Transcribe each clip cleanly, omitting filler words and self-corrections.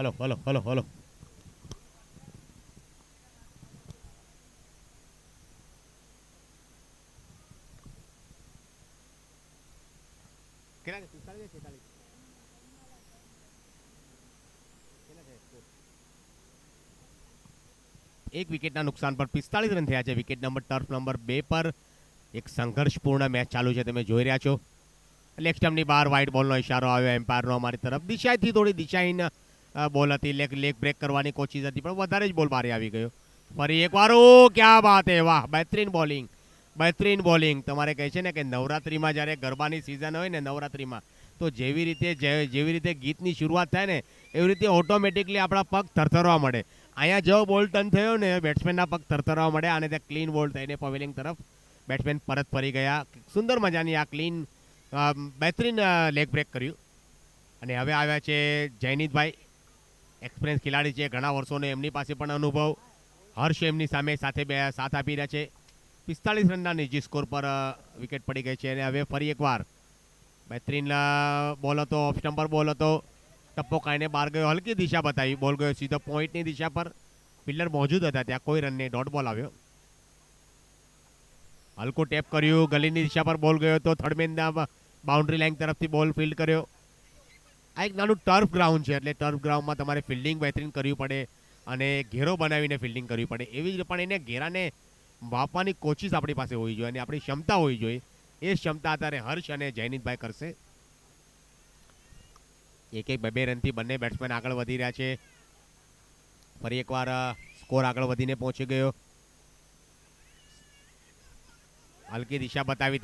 Hello hello hello hello. કેટલા છે? 45 કે 46? કેટલા છે સ્કોર? એક વિકેટના નુકસાન પર 45 રન થયા છે. વિકેટ નંબર ટર્ફ નંબર 2 પર એક સંઘર્ષપૂર્ણ મેચ ચાલુ છે, તમે જોઈ રહ્યા છો. લેગ સ્ટમ્પની બહાર વ્હાઇટ બોલનો ઇશારો આવ્યો એમ્પાયરનો અમારી તરફ. દિશાથી થોડી દિશાહીન બોલ હતી, લેગ બ્રેક કરવાની કોશિશ હતી, પણ વધારે જ બોલ બારે આવી ગયો. ફરી એકવાર, ઓ ક્યા બાત હે, વાહ, બહેતરીન બોલિંગ, બહેતરીન બોલિંગ. તમારે કહે છે ને કે નવરાત્રિમાં જ્યારે ગરબાની સિઝન હોય ને, નવરાત્રિમાં તો જેવી રીતે ગીતની શરૂઆત થાય ને, એવી રીતે ઓટોમેટિકલી આપણા પગ થરથરવા મળે. અહીંયા જેવો બોલ ટર્ન થયો ને, બેટ્સમેનના પગ થરથરવા મળે અને ત્યાં ક્લીન બોલ થઈને પવેલિંગ તરફ બેટ્સમેન પરત ફરી ગયા. સુંદર મજાની આ ક્લીન બહેતરીન લેગ બ્રેક કર્યું. અને હવે આવ્યા છે જયનીતભાઈ, એક્સપિરિયન્સ ખેલાડી છે, ઘણા વર્ષોનો એમની પાસે પણ અનુભવ. હર્ષ એમની સામે સાથ આપી રહ્યા છે. 45 રનના નિજી સ્કોર પર વિકેટ પડી ગઈ છે. અને હવે ફરી એકવાર બહેતરીન બોલ હતો, ઓફ સ્ટમ્પર બોલ હતો. ટપ્પો કાઢીને બહાર ગયો, હલકી દિશા બતાવી, બોલ ગયો સીધો પોઈન્ટની દિશા પર. ફિલ્ડર મોજૂદ હતા ત્યાં, કોઈ રન નહીં, ડોટ બોલ આવ્યો. હલકું ટેપ કર્યું, ગલીની દિશા પર બોલ ગયો તો થર્ડમેનના બાઉન્ડ્રી લાઇન તરફથી બોલ ફિલ્ડ કર્યો. આ એક નાનું ટર્ફ ગ્રાઉન્ડ છે, એટલે ટર્ફ ગ્રાઉન્ડમાં તમારે ફિલ્ડિંગ બહેતરીન કરવી પડે અને ઘેરો બનાવીને ફિલ્ડિંગ કરવી પડે. એવી જ પણ એને ઘેરાને માપવાની કોશિશ આપણી પાસે હોવી જોઈએ અને આપણી ક્ષમતા હોવી જોઈએ. એ ક્ષમતા અત્યારે હર્ષ અને જયનીતભાઈ કરશે. એક બે રનથી બંને બેટ્સમેન આગળ વધી રહ્યા છે. ફરી એકવાર સ્કોર આગળ વધીને પહોંચી ગયો. હલકી દિશા બતાવી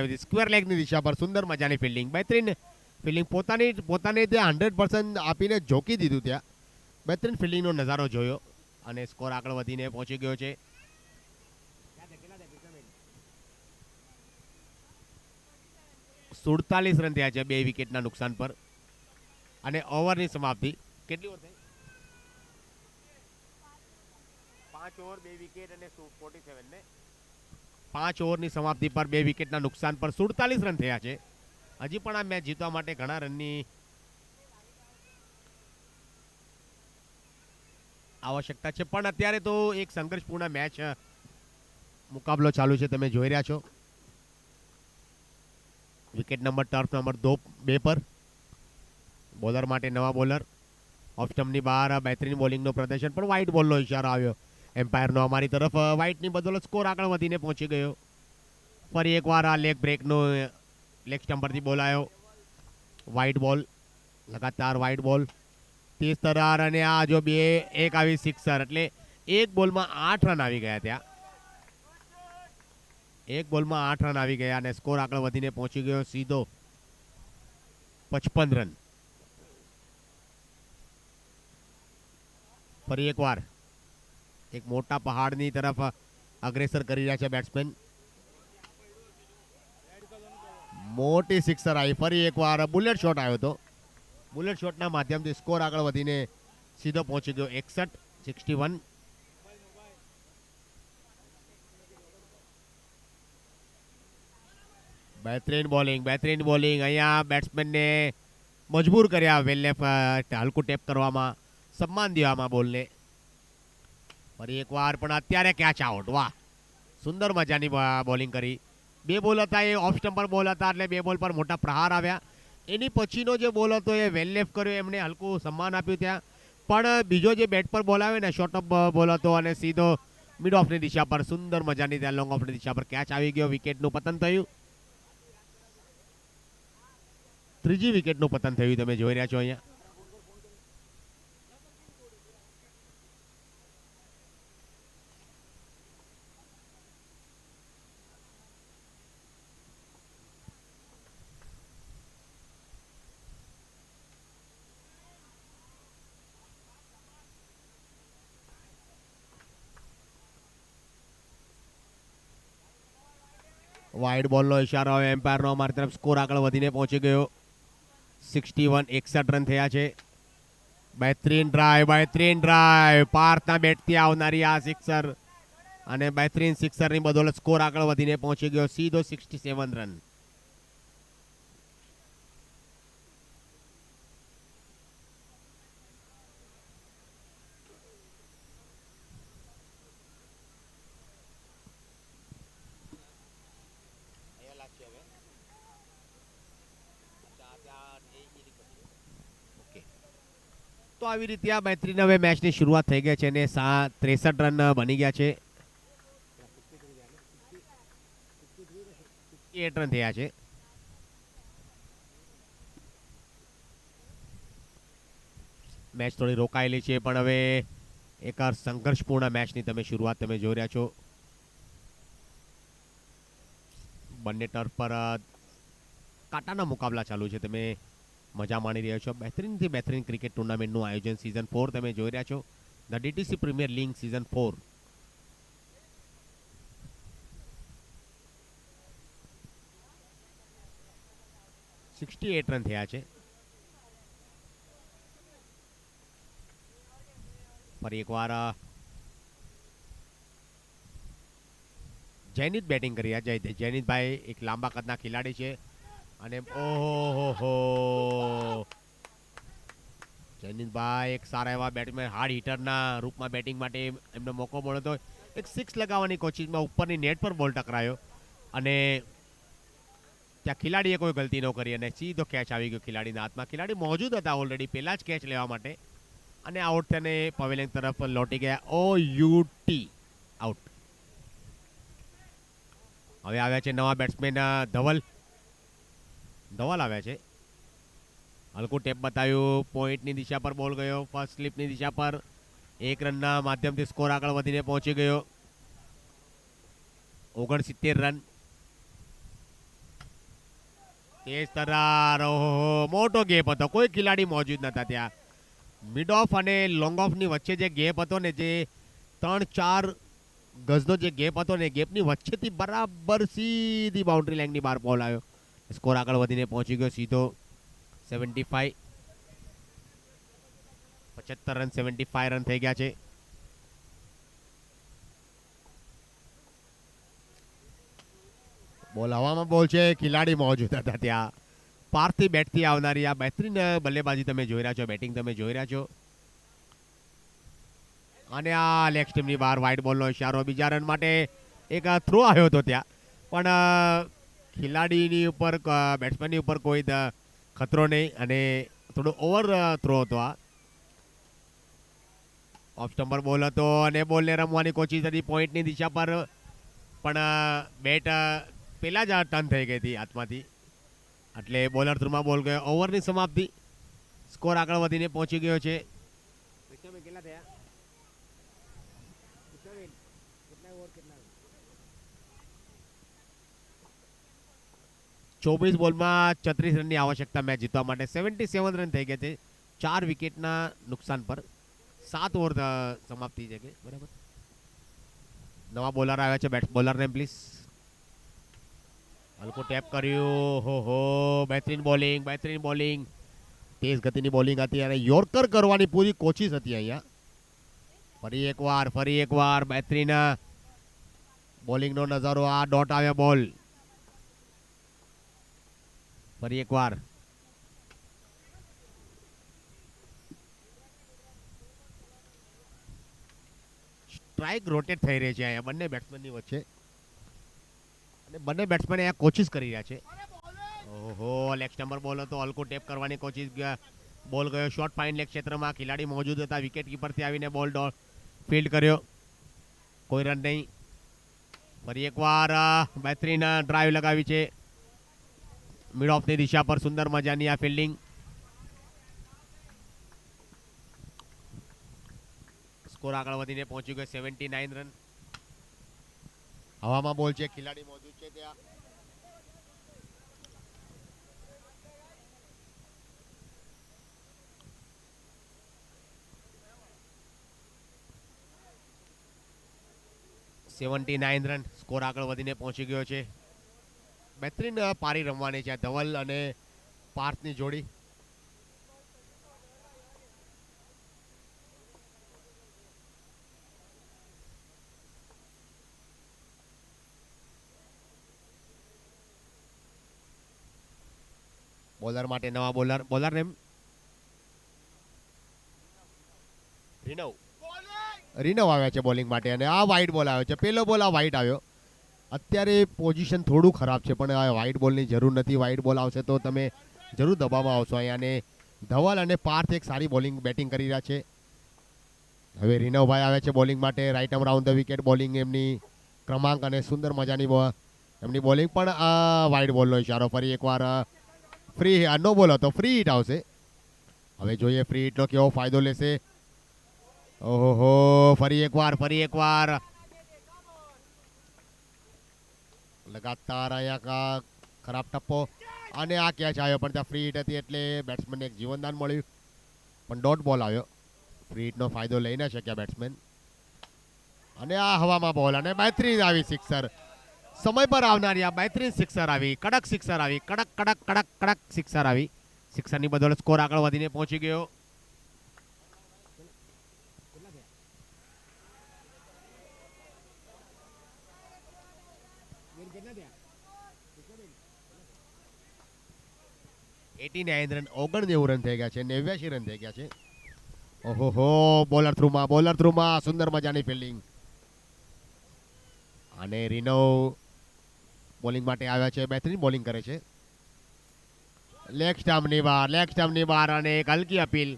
હતી, સ્ક્વેર લેગની દિશા પર સુંદર મજાની ફિલ્ડિંગ, બહેતરીન ફિલ્ડિંગ. પોતાને ત્યાં 100% આપીને ઝોકી દીધું ત્યાં. બહેતરીન ફિલ્ડિંગનો નજારો જોયો અને સ્કોર આગળ વધીને પહોંચી ગયો છે. 47 રન થયા છે 2 વિકેટના નુકસાન પર. અને ઓવરની સમાપ્તિ કેટલી ઓવર થઈ? 5 ઓવર 2 વિકેટ અને 47 ને 5 ઓવરની સમાપ્તિ પર 2 વિકેટના નુકસાન પર 47 રન થયા છે. હજી પણ આ મેચ જીતવા માટે ઘણા રનની આવશ્યકતા છે, પણ અત્યારે તો એક સંઘર્ષપૂર્ણ મેચ મુકાબલો ચાલુ છે, તમે જોઈ રહ્યા છો. વિકેટ નંબર ટર્ફ નંબર 2 પર બોલર માટે નવા બોલર. ઓફ સ્ટમ્પની બહાર બહેતરીન બોલિંગનું પ્રદર્શન, પણ વ્હાઇટ બોલનો ઇશારો આવ્યો એમ્પાયરનો અમારી તરફ. વ્હાઇટની બદોલત સ્કોર આગળ વધીને પહોંચી ગયો. ફરી એકવાર આ લેગ બ્રેકનો લેગ સ્ટમ્પ પરથી બોલ આવ્યો. વ્હાઇટ બોલ, લગાતાર વ્હાઇટ બોલ, તેજ તરાર. અને આ જો એક આવી સિક્સર, એટલે એક બોલમાં 8 રન આવી ગયા ત્યાં. એક બોલમાં 8 રન આવી ગયા અને સ્કોર આગળ વધીને પહોંચી ગયો સીધો 55 રન. ફરી એકવાર એક મોટા પહાડની તરફ અગ્રેસર કરી રહ્યા છે બેટ્સમેન. મોટી સિક્સર આવી. ફરી એકવાર બુલેટ શોટ આવ્યો હતો. બુલેટ શોટના માધ્યમથી સ્કોર આગળ વધીને સીધો પહોંચી ગયો 61. બહેતરીન બોલિંગ. અહીંયા બેટ્સમેનને મજબૂર કર્યા વેલનેફ હલકું ટેપ કરવામાં, સન્માન દેવામાં બોલને. ફરી એકવાર, પણ અત્યારે કેચ આઉટ. વાહ, સુંદર મજાની બોલિંગ કરી. 2 બોલ હતા, એ ઓફ સ્ટમ્પર બોલ હતા, એટલે 2 બોલ પર મોટા પ્રહાર આવ્યા. એની પછીનો જે બોલ હતો એ વેલનેફ કર્યો, એમને હલકું સન્માન આપ્યું ત્યાં. પણ બીજો જે બેટ પર બોલ આવ્યો ને, શોર્ટ ઓફ બોલ હતો અને સીધો મિડ ઓફની દિશા પર સુંદર મજાની ત્યાં લોંગ ઓફની દિશા પર કેચ આવી ગયો. વિકેટનું પતન થયું. ત્રીજી વિકેટનું પતન થયું, તમે જોઈ રહ્યા છો અહીંયા. વાઇડ બોલનો ઇશારો આવે એમ્પાયરનો અમારી તરફ. સ્કોર આગળ વધીને પહોંચી ગયો 61 રન થયા છે. બહેતરીન ડ્રાઈવ, પાર્થના બેટથી આવનારી આ સિક્સર અને બહેતરીન સિક્સરની બદોલત સ્કોર આગળ વધીને પહોંચી ગયો સીધો 67 રન. તો આવી રીતે આ બહેતરીન હવે મેચની શરૂઆત થઈ ગઈ છે અને 63 રન બની ગયા છે. 8 રન થયા છે. મેચ થોડી રોકાયેલી છે પણ હવે એક સંઘર્ષપૂર્ણ મેચની તમે શરૂઆત તમે જોઈ રહ્યા છો. બંને ટર્ફ પર કાંટાના મુકાબલા ચાલુ છે. તમે મજા માણી રહ્યા છો. બહેતરીનથી બહેતરીન ક્રિકેટ ટુર્નામેન્ટનું આયોજન સિઝન 4 તમે જોઈ રહ્યા છો. The DTC premier league season 4. Run થયા છે. ફરી એકવાર જયનીત બેટિંગ કરી રહ્યા છે. જયનીતભાઈ એક લાંબા કદના ખેલાડી છે અને ઓહો જયનીતભાઈ એક સારા એવા બેટ્સમેન હાર્ડ હિટરના રૂપમાં બેટિંગ માટે એમને મોકો મળ્યો હતો. એક 6 લગાવવાની કોશિશમાં ઉપરની નેટ પર બોલ ટકરાયો અને ત્યાં ખેલાડીએ કોઈ ગલતી ન કરી અને સીધો કેચ આવી ગયો ખેલાડીના હાથમાં. ખેલાડી મોજૂદ હતા ઓલરેડી પહેલા જ કેચ લેવા માટે અને આઉટ થઈને પવેલિયન તરફ લોટી ગયા. OUT out. હવે આવ્યા છે નવા બેટ્સમેન ધવલ આવ્યા છે. હલકું ટેપ બતાવ્યું. પોઈન્ટની દિશા પર બોલ ગયો. ફર્સ્ટ સ્લીપની દિશા પર 1 રનના માધ્યમથી સ્કોર આગળ વધીને પહોંચી ગયો. 69 રન. તેજ તરાર. ઓહો મોટો ગેપ હતો. કોઈ ખેલાડી મોજૂદ નતા ત્યાં. મિડ ઓફ અને લોંગ ઓફની વચ્ચે જે ગેપ હતો ને, જે 3-4 ગજનો જે ગેપ હતો ને, ગેપની વચ્ચેથી બરાબર સીધી બાઉન્ડ્રી લાઇનની બહાર બોલ આવ્યો. સ્કોર આગળ વધીને પહોંચી ગયો સીધો 75. 75 રન 75 રન થઈ ગયા છે. બોલ હવામાં બોલ છે. ખેલાડી મોજૂદ હતા ત્યાં. પારથી બેટથી આવનારી આ બહેતરીન બલ્લેબાજી તમે જોઈ રહ્યા છો. બેટિંગ તમે જોઈ રહ્યા છો અને આ લેગ સ્ટીમની બહાર વાઇડ બોલનો ઇશારો. બીજા રન માટે એક થ્રો આવ્યો હતો ત્યાં પણ ખેલાડીની ઉપર બેટ્સમેનની ઉપર કોઈ ખતરો નહીં અને થોડો ઓવર થ્રો હતો. આ ઓફ સ્ટમ્પર બોલ હતો અને બોલને રમવાની કોશિશ હતી પોઈન્ટની દિશા પર પણ બેટ પહેલાં જ ટર્ન થઈ ગઈ હતી હાથમાંથી એટલે બોલર થ્રુમાં બોલ ગયો. ઓવરની સમાપ્તિ. સ્કોર આગળ વધીને પહોંચી ગયો છે. કેટલા થયા? 24 બોલમાં 36 રનની આવશ્યકતા મેચ જીતવા માટે. 77 રન થઈ ગયા છે 4 વિકેટના નુકસાન પર. 7 ઓવર સમાપ્તિ છે કે બરાબર. નવા બોલર આવ્યા છે. બોલરને પ્લીઝ. હલકો ટેપ કર્યું. હો બહેતરીન બોલિંગ. તેજ ગતિની બોલિંગ હતી અને યોર્કર કરવાની પૂરી કોશિશ હતી અહીંયા. ફરી એકવાર બહેતરીન બોલિંગનો નજારો. આ ડોટ આવ્યો બોલ. ફરી એકવાર સ્ટ્રાઇક રોટેટ થઈ રહી છે અહીંયા બંને બેટ્સમેનની વચ્ચે અને બંને બેટ્સમેન અહીંયા કોશિશ કરી રહ્યા છે. ઓહો લેગ સ્ટમ્પર બોલ હતો. હલકો ટેપ કરવાની કોશિશ. બોલ ગયો શોર્ટ ફાઇન લેગ ક્ષેત્રમાં. ખેલાડી મોજૂદ હતા. વિકેટ કીપરથી આવીને બોલ ફિલ્ડ કર્યો. કોઈ રન નહીં. ફરી એકવાર બહેતરીન ડ્રાઈવ લગાવી છે મિડ ઓફની દિશા પર. સુંદર મજાની આ ફિલ્ડિંગ. સ્કોર આગળ વધીને પહોંચી ગયો 79 રન. હવામાં બોલ છે. ખેલાડી મોજૂદ છે ત્યાં. રન. સ્કોર આગળ વધીને પહોંચી ગયો છે. બહેતરીન પારી રમવાની છે ધવલ અને પાર્થની જોડી. બોલર માટે નવા બોલર નેમ રીનવ આવ્યા છે બોલિંગ માટે અને આ વાઇડ બોલ આવ્યો છે. પહેલો બોલ આ વાઇડ આવ્યો. અત્યારે પોઝિશન થોડું ખરાબ છે પણ આ વાઇડ બોલની જરૂર નથી. વાઇડ બોલ આવશે તો તમે જરૂર દબાવમાં આવશો અહીંયા અને ધવલ અને પાર્થ એક સારી બેટિંગ કરી રહ્યા છે. હવે રીનવભાઈ આવે છે બોલિંગ માટે. Right arm round the wicket bowling એમની ક્રમાંક અને સુંદર મજાની એમની બોલિંગ પણ વાઇડ બોલનો ઇશારો. ફરી એકવાર ફ્રી નો બોલ હતો, ફ્રી હિટ આવશે. હવે જોઈએ ફ્રી હિટનો કેવો ફાયદો લેશે. ઓહો, ફરી એકવાર લગાતાર અહીંયા ખરાબ ટપ્પો અને આ કેચ આવ્યો, પણ ત્યાં ફ્રી હિટ હતી એટલે બેટ્સમેનને એક જીવનદાન મળ્યું, પણ ડોટ બોલ આવ્યો. ફ્રી હિટનો ફાયદો લઈ ન શક્યા બેટ્સમેન. અને આ હવામાં બોલ અને બહેતરીન આવી સિક્સર. સમય પર આવનારી આ બહેતરીન સિક્સર આવી, કડક સિક્સર આવી, કડક સિક્સર આવી. સિક્સરની બદોલત સ્કોર આગળ વધીને પહોંચી ગયો. રન 89 રન થઈ ગયા છે, 89 રન થઈ ગયા છે. ઓહો, બોલર થ્રુમાં સુંદર મજાની ફિલ્ડિંગ. અને રીનવ બોલિંગ માટે આવ્યા છે, બહેતરીન બોલિંગ કરે છે. લેગ સ્ટમ્પની બહાર અને એક હલકી અપીલ,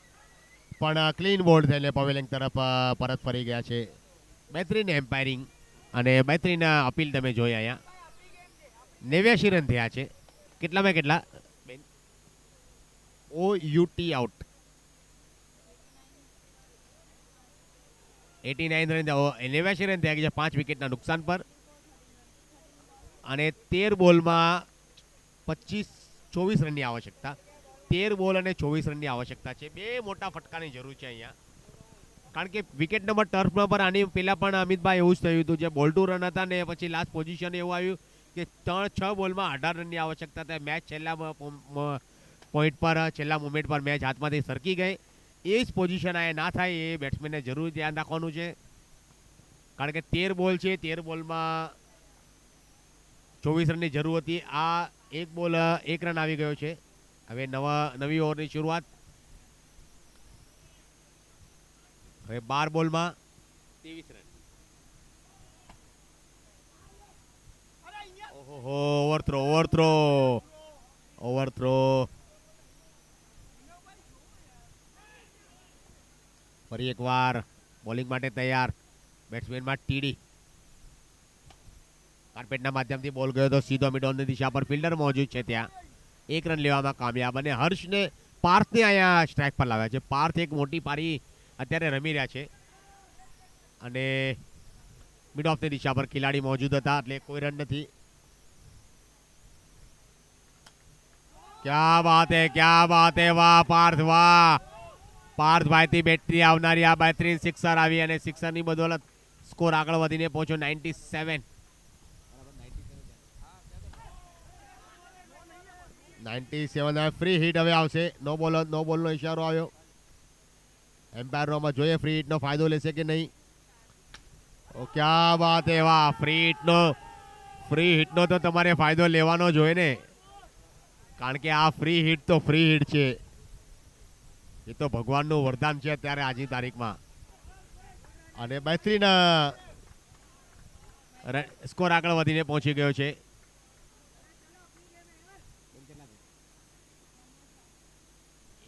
પણ ક્લીન બોલ્ડ થઈને પવેલિંગ તરફ પરત ફરી ગયા છે. બહેતરીન એમ્પાયરિંગ અને બહેતરીન અપીલ તમે જોઈ અહીંયા. 89 રન થયા છે. કેટલા OUT આઉટ. 89 રન 89 રન થયા છે 5 વિકેટના નુકસાન પર. અને 13 બોલમાં 24 રનની આવશ્યકતા. 13 બોલ અને 24 રનની આવશ્યકતા છે. બે મોટા ફટકાની જરૂર છે અહીંયા, કારણ કે વિકેટ નંબર ટર્ફ નંબર આની પહેલા પણ અમિતભાઈ એવું જ થયું હતું. જે બોલ ટુ રન હતા ને પછી લાસ્ટ પોઝિશન એવું આવ્યું કે 6 બોલમાં 18 રનની આવશ્યકતા હતા. મેચ છેલ્લા પોઈન્ટ પર, છેલ્લા મોમેન્ટ પર મેચ હાથમાંથી સરકી ગઈ. એ જ પોઝિશન આ ના થાય એ બેટ્સમેનને જરૂર ધ્યાન રાખવાનું છે, કારણ કે 13 બોલ છે, 13 બોલમાં 24 રનની જરૂર હતી. આ એક બોલ 1 રન આવી ગયો છે. હવે નવી ઓવરની શરૂઆત. હવે 12 બોલમાં 23 રન. ઓહો, ઓવરથ્રો. ફરી એકવાર બોલિંગ માટે તૈયાર બેટ્સમેનમાં ટીડી. કાર્પેટના માધ્યમથી બોલ ગયો તો સીધો મિડોનની દિશા પર ફિલ્ડર મોજૂદ છે ત્યાં. 1 રન લેવામાં કામયાબ. અને હર્ષને પાર્થને અહીંયા સ્ટ્રાઇક પર લાવ્યા છે. પાર્થ એક મોટી પારી અત્યારે રમી રહ્યા છે અને મિડ ઓફની દિશા પર ખેલાડી મોજૂદ હતા એટલે કોઈ રન નથી. ક્યા બાત હે, વાહ પાર્થ, વાહ. પાર્થભાઈથી બેટરી આવનારી આ બહેતરીન સિક્સર આવી અને સિક્સરની બદોલત સ્કોર આગળ વધીને પહોંચ્યો 97. 97 ફ્રી હિટ હવે આવશે. નો બોલનો ઇશારો આવ્યો. એમ્પાયરમાં જોઈએ ફ્રી હિટનો ફાયદો લેશે કે નહીં. ઓ ક્યા બાત હે, વાહ. ફ્રી હિટનો તો તમારે ફાયદો લેવાનો જોઈએ ને, કારણ કે આ ફ્રી હિટ તો ફ્રી હિટ છે. એ તો ભગવાનનું વરદાન છે અત્યારે આજની તારીખમાં. અને બહેતરીન સ્કોર આગળ વધીને પહોંચી ગયો છે.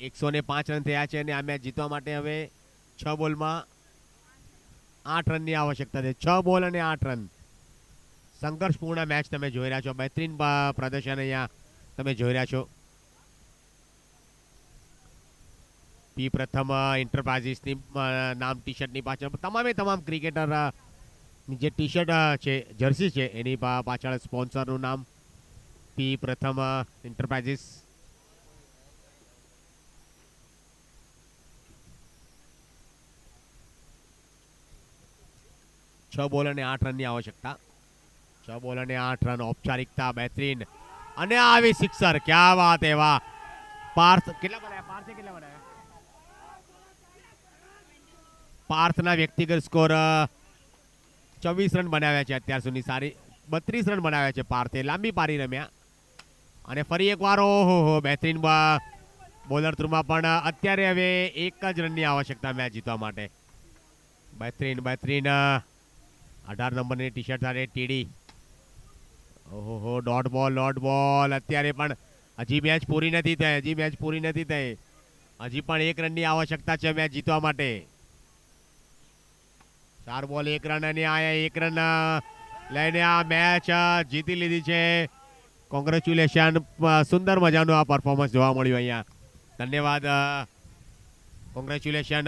₹105 રન થયા છે અને આ મેચ જીતવા માટે હવે 6 બોલમાં 8 રનની આવશ્યકતા છે. 6 બોલ અને 8 રન. સંઘર્ષપૂર્ણ મેચ તમે જોઈ રહ્યા છો. બહેતરીન પ્રદર્શન અહીંયા તમે જોઈ રહ્યા છો. પી પ્રથમ એન્ટરપ્રાઇઝિસની નામ ટી શર્ટની પાછળ તમામ ક્રિકેટર જે ટી શર્ટ છે, જર્સી છે, એની પાછળ સ્પોન્સરનું નામ પી પ્રથમ એન્ટરપ્રાઇઝિસ. છ બોલ અને 8 રનની આવશ્યકતા. 6 બોલ અને 8 રન ઔપચારિકતા. બહેતરીન અને આવી સિક્સર. ક્યા વાત હે, વાહ. પાર્થે કેટલા બનાવ્યા? પાર્થના વ્યક્તિગત સ્કોર 24 રન બનાવ્યા છે અત્યાર સુધી. સારી 32 રન બનાવ્યા છે પાર્થે. લાંબી પારી રમ્યા અને ફરી એકવાર ઓહો બહેતરીન બોલર થ્રુમાં પણ અત્યારે હવે 1 જ રનની આવશ્યકતા મેચ જીતવા માટે. બહેતરીન 18 નંબરની ટી શર્ટ સાથે ટીડી. ઓહો, ડોટ બોલ. અત્યારે પણ હજી મેચ પૂરી નથી થઈ. હજી પણ 1 રનની આવશ્યકતા છે મેચ જીતવા માટે. 4 બોલ 1 રન અને આયા 1 રન લઈને આ મેચ જીતી લીધી છે. કોંગ્રેચ્યુલેશન, સુંદર મજાનું આ પરફોર્મન્સ જોવા મળ્યું અહીંયા. ધન્યવાદ. કોંગ્રેચ્યુલેશન